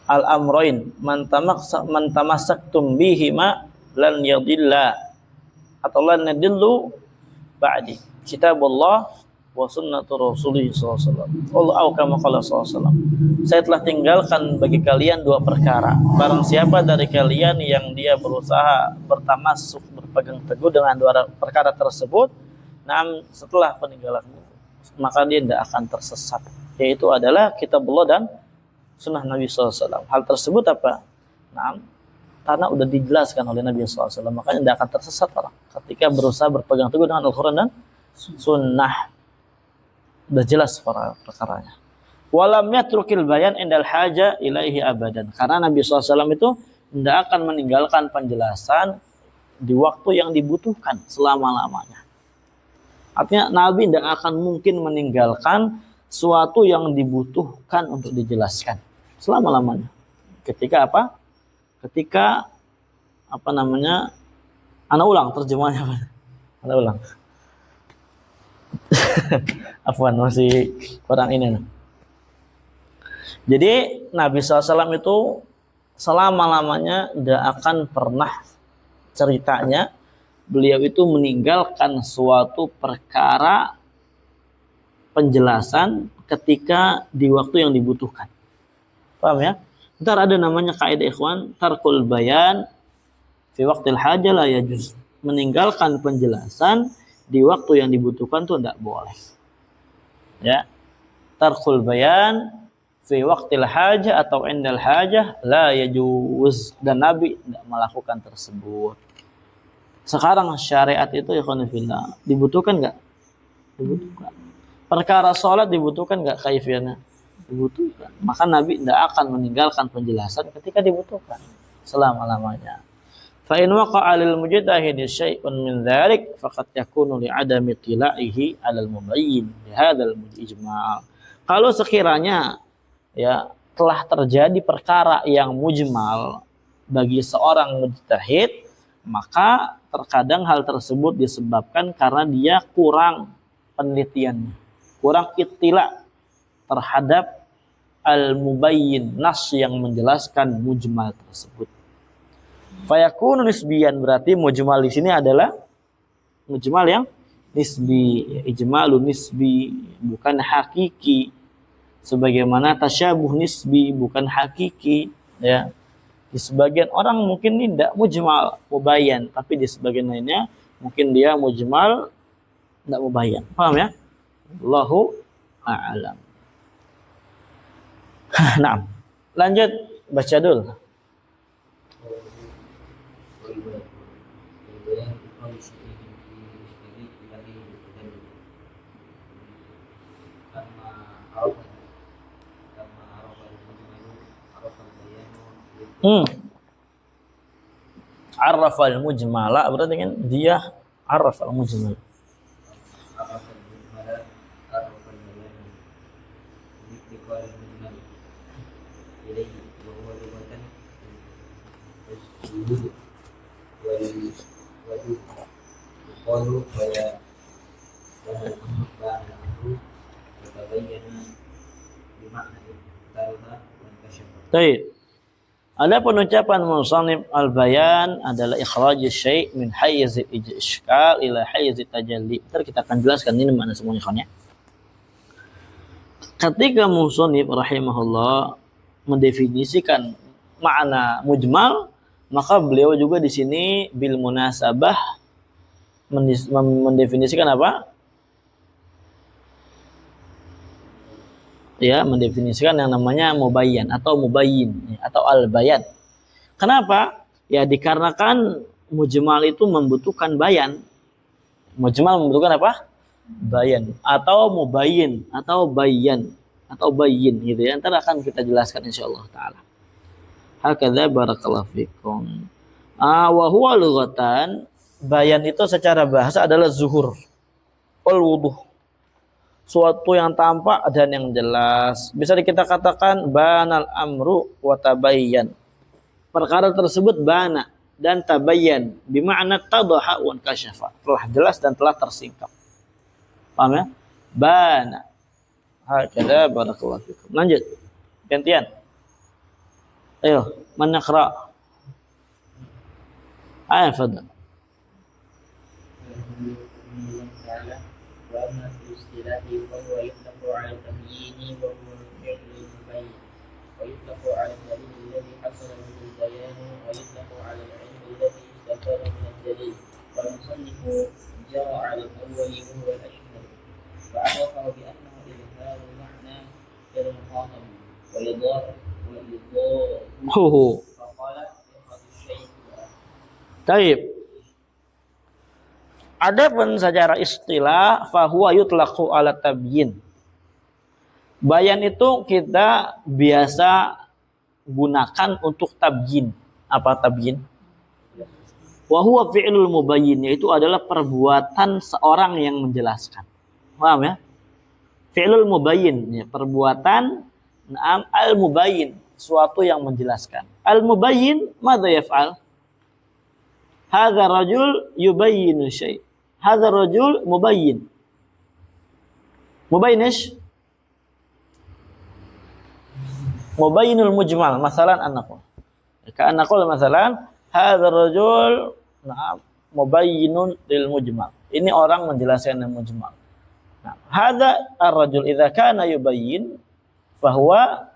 al-amrain man tamassaktum bihima lan yadilla atau lan yadillu ba'di, kitabullah wa sunnatu rasulih sallallahu alaihi wasallam. Saya telah tinggalkan bagi kalian 2 perkara. Barang siapa dari kalian yang dia berusaha bertamasuk, berpegang teguh dengan 2 perkara tersebut, setelah peninggalanku, maka dia tidak akan tersesat. Yaitu adalah kitabullah dan sunnah Nabi SAW. Hal tersebut apa? Karena udah dijelaskan oleh Nabi SAW, makanya tidak akan tersesat orang ketika berusaha berpegang teguh dengan Al-Quran dan sunnah. Udah jelas perkaranya. Walam yatrukil bayan indal haja ilaihi abadan. Karena Nabi SAW itu tidak akan meninggalkan penjelasan di waktu yang dibutuhkan selama-lamanya. Artinya Nabi tidak akan mungkin meninggalkan suatu yang dibutuhkan untuk dijelaskan selama-lamanya. Ketika apa? Ketika apa namanya? Ana ulang terjemahnya apa? Ana ulang. Afwan, masih kurang ini. Jadi Nabi SAW itu selama-lamanya tidak akan pernah ceritanya beliau itu meninggalkan suatu perkara penjelasan ketika di waktu yang dibutuhkan. Paham ya? Ntar ada namanya kaidah ikhwan, tarkul bayan fi waqtil hajah la yajuz. Meninggalkan penjelasan di waktu yang dibutuhkan itu tidak boleh. Ya. Tarkul bayan fi waqtil hajah atau indal hajah la yajuz, dan Nabi tidak melakukan tersebut. Sekarang syariat itu ikhwan fillah dibutuhkan enggak? Dibutuhkan. Perkara salat dibutuhkan enggak kaifiannya? Dibutuhkan. Maka Nabi tidak akan meninggalkan penjelasan ketika dibutuhkan selama-lamanya. Fa in waqa'a lil mujtahid syai'un min dzalik faqad yakunu li 'adami tila'ihi 'alal mubayyin li hadzal ijma'. Kalau sekiranya ya telah terjadi perkara yang mujmal bagi seorang mujtahid, maka terkadang hal tersebut disebabkan karena dia kurang penelitiannya, kurang ittila terhadap al-mubayyin, nas yang menjelaskan mujmal tersebut. Fayakunu nisbiyan, berarti mujmal di sini adalah mujmal yang nisbi, ijmalun nisbi, bukan hakiki. Sebagaimana tasyabuh nisbi, bukan hakiki, ya. Di sebagian orang mungkin ini tidak mujmal, mubayyan, tapi di sebagian lainnya mungkin dia mujmal, tidak mubayyan. Paham ya? Allahu a'lam. Nah, lanjut baca dulu. Arrafal mujmala berarti kan dia arrafal mujmal. Baik. Ada penucapan musannif al-bayan adalah ikhraj syai' min hayz al-ishkal ila hayz tajalli. Ntar kita akan jelaskan ini mana semuanya kan ya. Ketika musannif rahimahullah mendefinisikan makna mujmal, maka beliau juga di sini bil munasabah mendefinisikan apa? Ya, mendefinisikan yang namanya mubayyan atau mubayyin atau al-bayan. Kenapa? Ya dikarenakan mujmal itu membutuhkan bayan. Mujmal membutuhkan apa? Bayan atau mubayyin atau bayyan atau bayyin gitu ya. Ntar akan kita jelaskan insyaallah taala. Hakadza barakallahu fikum. Wa huwa lughatan, bayan itu secara bahasa adalah zuhur wal wuduh. Suatu yang tampak dan yang jelas. Bisa kita katakan banal amru wa tabayyan. Perkara tersebut bana dan tabayyan, bermakna tadaha wa kasyafa. Telah jelas dan telah tersingkap. Paham ya? Bana. Hakadza barakallahu fikum. Lanjut. Gantian. Ayo, man naqra? Ayo, fadhal. وأما في الاصطلاح فهو يطلق على التبيين وهو الفعل المبين، ويطلق على الدليل الذي حصل به البيان، ويطلق على العلم الذي استفاد من الدليل. والمصنف جرى على الأول وهو الأشهر، فعرفه بأنه إظهار المعنى كالمخاطب وإضافة فقال إخراج الشيء. طيب. Adapun secara istilah fahuwa yutlaqu ala tabyin. Bayan itu kita biasa gunakan untuk tabyin. Apa tabyin? Wa huwa fi'lul mubayyin, yaitu adalah perbuatan seorang yang menjelaskan. Paham ya? Fi'lul mubayyin, ya, perbuatan al-mubayyin, suatu yang menjelaskan. Al-mubayyin madza yaf'al? Hadza rajul yubayyinu syai'. Hadza rajul mubayyin. Mubayyin ish? Mubayyinul mujmal. Masalan an-naqul. Ka'an-naqul masalan hadza rajul na'am mubayyinun lil mujmal. Ini orang menjelaskan yang mujmal. Nah, hadza ar-rajul idza kana yubayyin fahuwa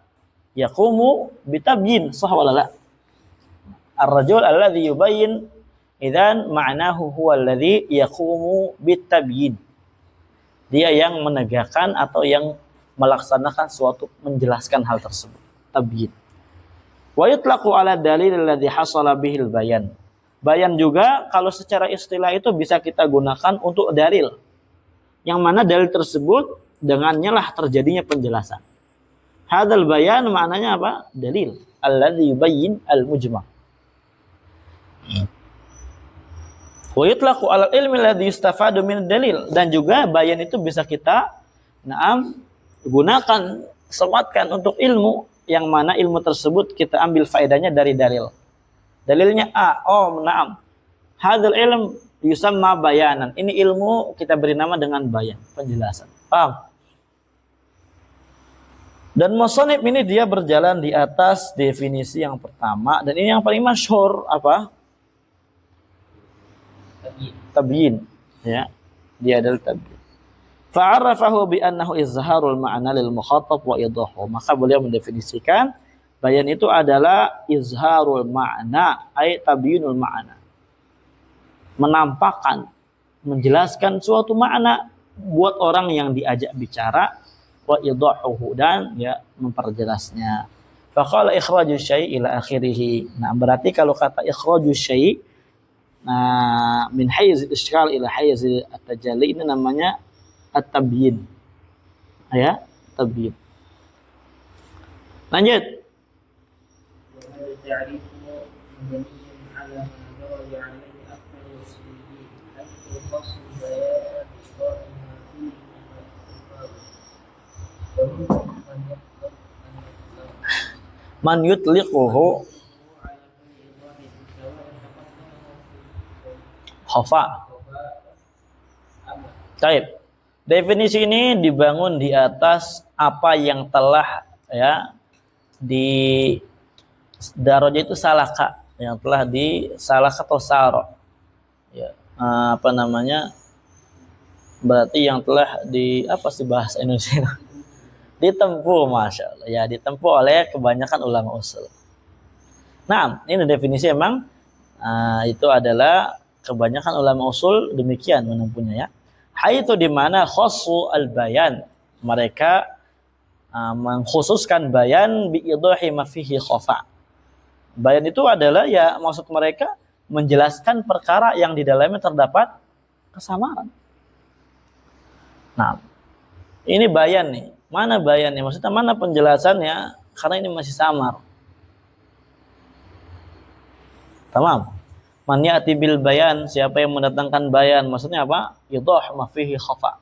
yaqumu bitabyin, sah wala la? Ar-rajul alladhi yubayyin idzan ma'nahu huwa alladhi yaqumu bitabyin. Dia yang menegakkan atau yang melaksanakan suatu, menjelaskan hal tersebut. Tabyin. Wa yutlaqu ala dalil alladhi hasala bihil bayan. Bayan juga kalau secara istilah itu bisa kita gunakan untuk dalil. Yang mana dalil tersebut dengannya lah terjadinya penjelasan. Hadzal bayan maknanya apa? Dalil. Alladzi yubayyin al-mujmal. Wa yutlaqu 'ala al-ilmi alladzi yustafadu min dalil, dan juga bayan itu bisa kita gunakan, sematkan untuk ilmu yang mana ilmu tersebut kita ambil faedahnya dari dalil. Dalilnya na'am. Hadzal ilm yusamma bayanan. Ini ilmu kita beri nama dengan bayan, penjelasan. Paham? Dan musannif ini dia berjalan di atas definisi yang pertama, dan ini yang paling masyhur apa? Tabyin. Ya. Dia adalah tabyin. Fa'arafahu bi annahu izharul ma'na lil mukhatab wa idahu. Maka beliau mendefinisikan bayan itu adalah izharul ma'na, ay tabyinul ma'na. Menampakkan, menjelaskan suatu makna buat orang yang diajak bicara, wa idahuhu, dan ya memperjelasnya. Faqala ikhraju syai' ila akhirih. Nah, berarti kalau kata ikhraju syai' min hayz al-ishghal ila hayz at-tajalli, ini namanya at-tabyin. Ya, tabyin. Lanjut. Man yutliquhu khafa. Baik. Definisi ini dibangun di atas apa yang telah ya di daraja itu salaka, yang telah di salaka atau saro. Ya, apa namanya? Berarti yang telah di apa sih bahasa Indonesia? Ditempuh, masya Allah, ya ditempuh oleh kebanyakan ulama usul. Nah, ini definisi emang itu adalah kebanyakan ulama usul demikian menempuhnya ya. Haitsu di mana khassu al-bayan, mereka mengkhususkan bayan bi idahi ma fihi khafa. Bayan itu adalah ya maksud mereka menjelaskan perkara yang di dalamnya terdapat kesamaran. Nah, ini bayan nih. Mana bayannya? Maksudnya mana penjelasannya? Karena ini masih samar. Tamam. Man ya'ti bil bayan, siapa yang mendatangkan bayan? Maksudnya apa? Idah ma fihi khafa.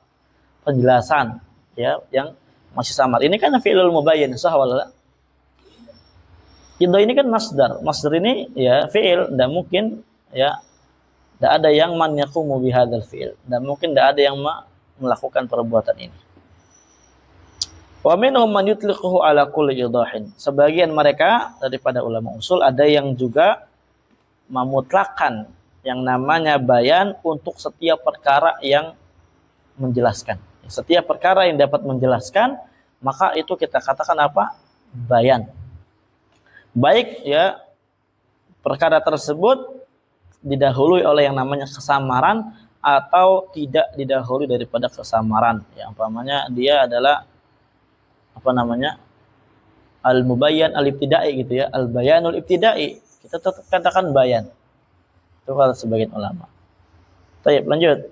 Penjelasan ya yang masih samar. Ini kan fi'lul mubayyin, sah wala la? Idah ini kan masdar. Masdar ini ya fi'il, dan mungkin ya tidak ada yang man yaqumu bi hadzal fi'il, dan mungkin tidak ada yang melakukan perbuatan ini. Wa minhum man yutliquhu ala kulli idahin. Sebagian mereka daripada ulama usul ada yang juga memutlakan yang namanya bayan untuk setiap perkara yang menjelaskan. Setiap perkara yang dapat menjelaskan, maka itu kita katakan apa? Bayan. Baik ya perkara tersebut didahului oleh yang namanya kesamaran atau tidak didahului daripada kesamaran. Ya, umpamanya dia adalah apa namanya? Al-mubayyan al-ibtidai gitu ya, al-bayanul ibtidai. Kita tetap katakan bayan. Itu kalau sebagian ulama. Baik, lanjut.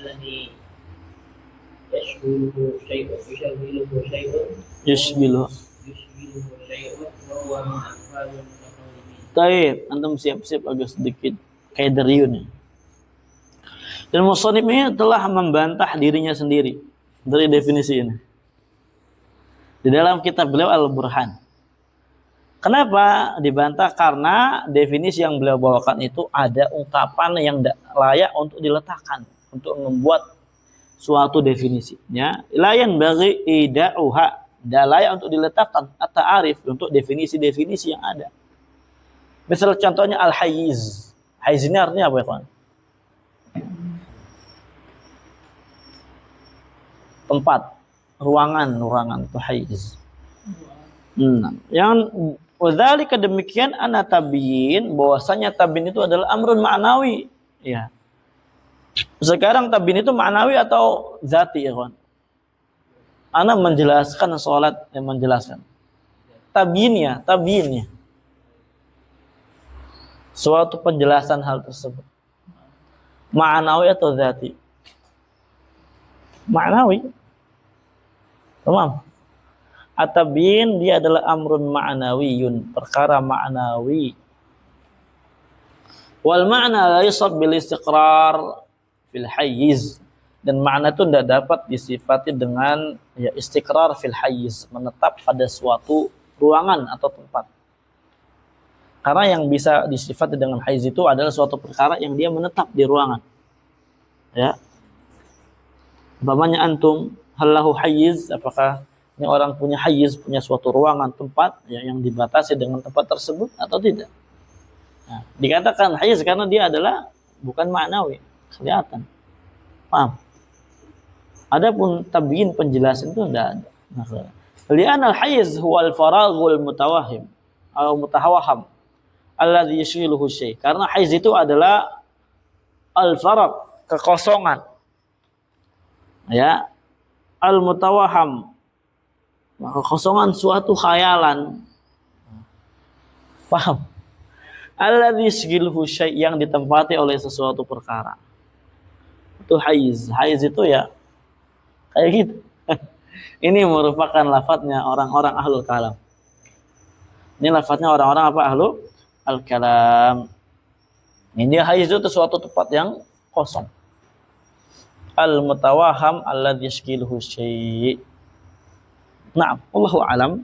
الذي يشغله شيء Yushbilu. وهو من أفعال المتكلمين. Taib, antum siap-siap agak sedikit kaidriyun ya. Dan musannif ini telah membantah dirinya sendiri dari definisi ini. Di dalam kitab beliau Al-Burhan. Kenapa dibantah? Karena definisi yang beliau bawakan itu ada ungkapan yang tidak layak untuk diletakkan, untuk membuat suatu definisinya. Layan bagi ida'uha, tidak layak untuk diletakkan at-ta'arif untuk definisi-definisi yang ada. Misal contohnya al-hayyiz. Hayyiz ini artinya apa ya kawan? Tempat, ruangan itu hayyiz. Yang wadzalika demikian ana tabiin, bahwasanya tabiin itu adalah amrun ma'nawi. Ya. Sekarang tabiin itu ma'nawi atau zati ya kawan? Ana menjelaskan salat yang menjelaskan. Tabiinnya. Suatu penjelasan hal tersebut. Ma'nawi atau zati? Ma'nawi. Paham? At-tabiin dia adalah amrun ma'nawiyun, perkara ma'nawi. Wal ma'na la yusab bil istiqrar fil hayyiz, dan makna itu tidak dapat disifati dengan ya istiqrar fil hayyiz, menetap pada suatu ruangan atau tempat. Karena yang bisa disifati dengan hayyiz itu adalah suatu perkara yang dia menetap di ruangan. Ya. Umpamanya antum halahu hayyiz, apakah ini orang punya hayyiz, punya suatu ruangan tempat ya, yang dibatasi dengan tempat tersebut atau tidak? Nah, dikatakan hayyiz karena dia adalah bukan ma'nawi, kelihatan. Paham? Adapun tabiin penjelasan itu tidak ada. Li'anal hayyiz huwa al-faraghul mutawahhim atau mutahawaham alladhi yashghiluhu syai'. Karena hayyiz itu adalah al-faragh, kekosongan. Ya. Al-mutawahham, kekosongan suatu khayalan. Paham? Alladzi yashghiluhu syai', yang ditempati oleh sesuatu perkara. Itu hayyiz. Hayyiz itu ya kayak gitu. Ini merupakan lafadznya orang-orang ahlul kalam. Ini lafadznya orang-orang apa? Ahlul al-kalam. Ini hayyiz itu suatu tempat yang kosong. Al-mutawahham alladzi yashghiluhu syai'. Na'am, wallahu alam.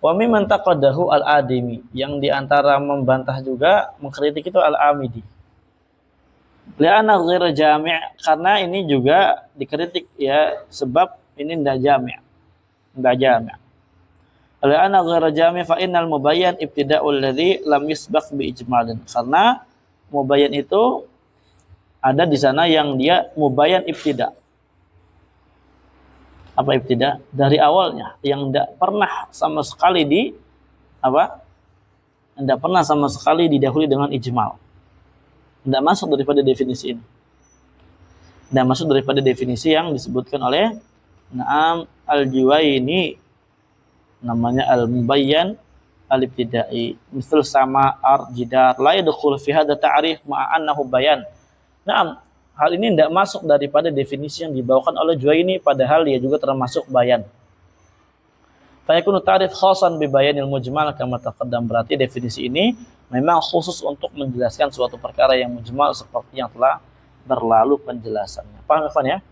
Wa mimman taqaddahu al-adimi, yang diantara membantah juga mengkritik itu al-amidi. Li'anna ghairu jami', karena ini juga dikritik ya sebab ini tidak jami'. Li'anna ghairu jami' fa innal mubayyan ibtida'ul ladzi lam yusbaq bi ijmalin. Karena mubayyan itu ada di sana yang dia mubayyan ibtida'. Apa ibtida'? Dari awalnya, yang tidak pernah sama sekali tidak pernah sama sekali didahului dengan ijmal. Tidak masuk daripada definisi ini. Tidak masuk daripada definisi yang disebutkan oleh Naam al-Juwaini, namanya al-mubayyan al-ibtida'i. Misal sama ar-jidar la yadkhul fi hadha ta'rif ma'a annahu bayan. Naam, hal ini tidak masuk daripada definisi yang dibawakan oleh Juwaini, padahal dia juga termasuk bayan. Fa yakunu ta'rif khasan bi bayanil mujmal kama taqaddam, berarti definisi ini memang khusus untuk menjelaskan suatu perkara yang mujmal seperti yang telah berlalu penjelasannya. Paham ya?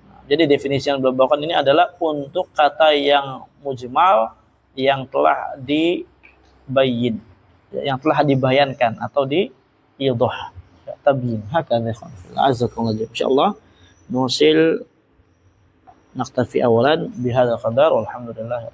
Nah, jadi definisi yang dibawakan ini adalah untuk kata yang mujmal yang telah dibayyin, yang telah dibayankan atau diidah. Tabiin. Hakadha azakumullah. Insyaallah nusil naktafi awalan bihadza qadar walhamdulillah.